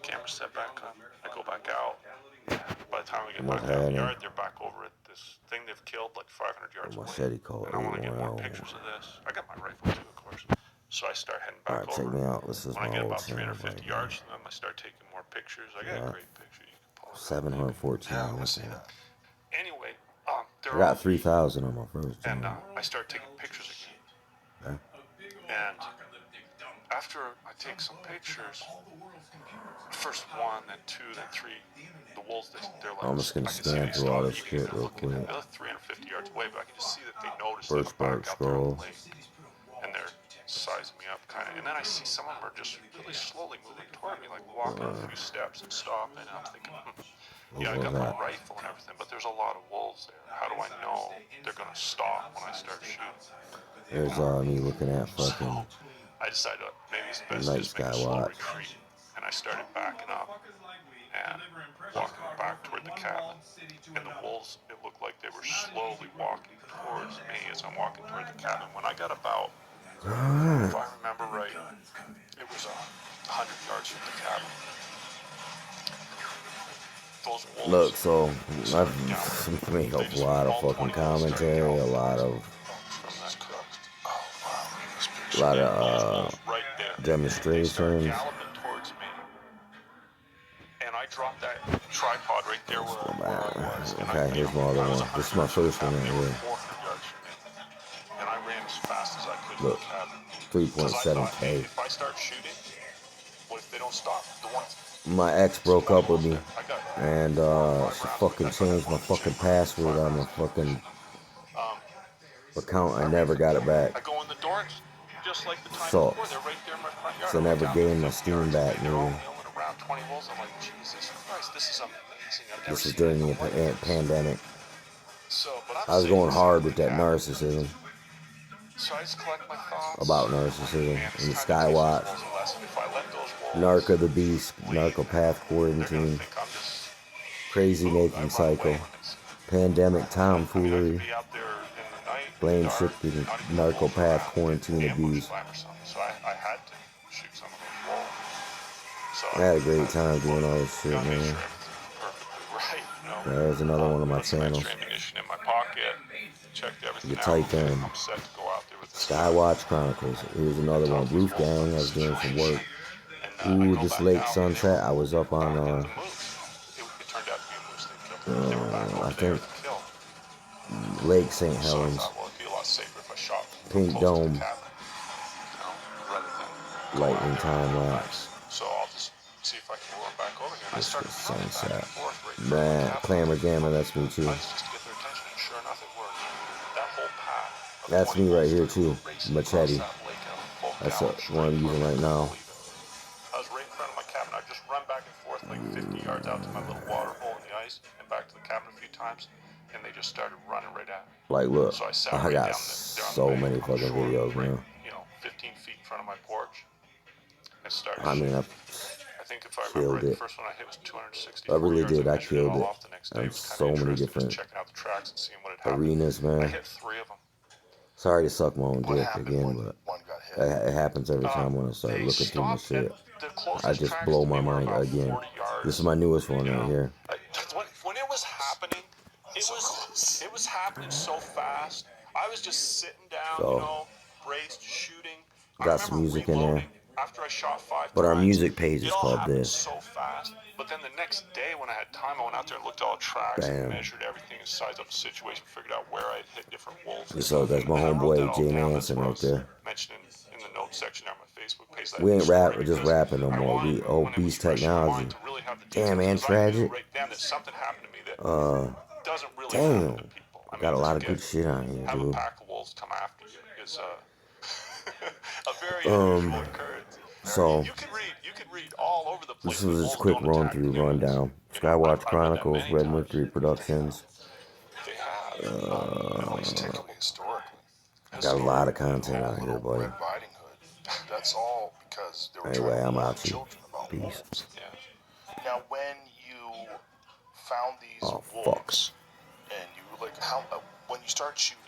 camera set back up. I go back out. By the time we get back out in the yard, they're back over at this thing they've killed like 500 yards away. And I want to get more pictures of this. I got my rifle too, of course. So I start heading back over. Check me out. This is when I my get old about 350 channel, yards from them, I start taking more pictures. I got a great picture. You can pull it 714. Yeah, I want to see that. Anyway, I got 3,000 on my first and channel. I start taking pictures again. And after I take some pictures, first one, then two, then three, the wolves, they're like, I'm just gonna scan through all this shit real quick. They're 350 yards away, but I can just see that they notice First back bark out there on scroll. the lake, and they're sizing me up kind of. And then I see some of them are just really slowly moving toward me, like walking a few steps and stopping. And I'm thinking, yeah, I got my rifle and everything, but there's a lot of wolves there. How do I know they're gonna stop when I start shooting? There's me looking at fucking I decided maybe it's best night to make a slow skywatch. retreat, and I started backing up and walking back toward the cabin. And the wolves, it looked like they were slowly walking towards me as I'm walking toward the cabin. When I got about, if I remember right, it was 100 yards from the cabin. Those wolves. Look, so I've made a lot of fucking commentary, a lot of demonstrations. And I dropped that tripod right there where I was. Okay, here's my other one. This is my first one right here. And I ran as fast as I could. Look, 3.7K. If I start shooting, what if they don't stop? The ones. My ex broke up with me, and she fucking changed my fucking password on my fucking account. I never got it back. I go in the door, just like the time So, before, they're right there in my front yard. so I never gained my Steam back, man. Around 20 wolves. I'm like, Jesus Christ, this is amazing. This is during the pandemic. So, I was going hard with that narcissism. So I just collect my thoughts about narcissism and the skywatch, Narco the Beast, Narcopath Quarantine, Crazy Making Cycle, Pandemic Tomfoolery, Blame Shifting, Narcopath Quarantine Abuse. I had a great time doing all this shit, man. There's another one of my channels. You type in Skywatch Chronicles. Here's another one. Roof Gang. I was doing some work. Ooh, this lake sunset. I was up on, I think, Lake St. Helens. Pink Dome. Lightning time lapse. This is sunset. Man, Clamor Gamma, that's me too. That's me right here too. Machete. That's the one I'm using right now. I was right in front of my cabin. I just run back and forth like 50 yards out to my little water hole in the ice and back to the cabin a few times, and they just started running right at me. Like, look, so I got so many fucking videos, man. 15 feet in front of my porch. And started I mean, I think if I remember right, the first one I hit was 260. I really did. I killed it. And so many different arenas, man. I hit 3 of them. Sorry to suck my own dick again, but it happens every time when I start looking through my shit. I just blow my mind again. This is my newest one right here. When it was happening, it was happening so fast. I was just sitting down, braced, shooting. Got some music in there. After I shot 5 but our music page is called this. So fast. But then the next day when I had time, I went out there and looked at all the tracks and measured everything and sized up the situation, figured out where I had hit different wolves. So that's my homeboy Jay Manson right there. Mentioned in the notes section on my Facebook page. We ain't we're just rapping no more. We Beast Technology. Damn, man, tragic. Damn. Got a lot of good shit on here, dude. So this was just a quick rundown. Skywatch Chronicles, Red Merkury Productions. Got a lot of content out here, buddy. Anyway, I'm out here. Peace. Now, when you found these wolves, and you when you start shooting.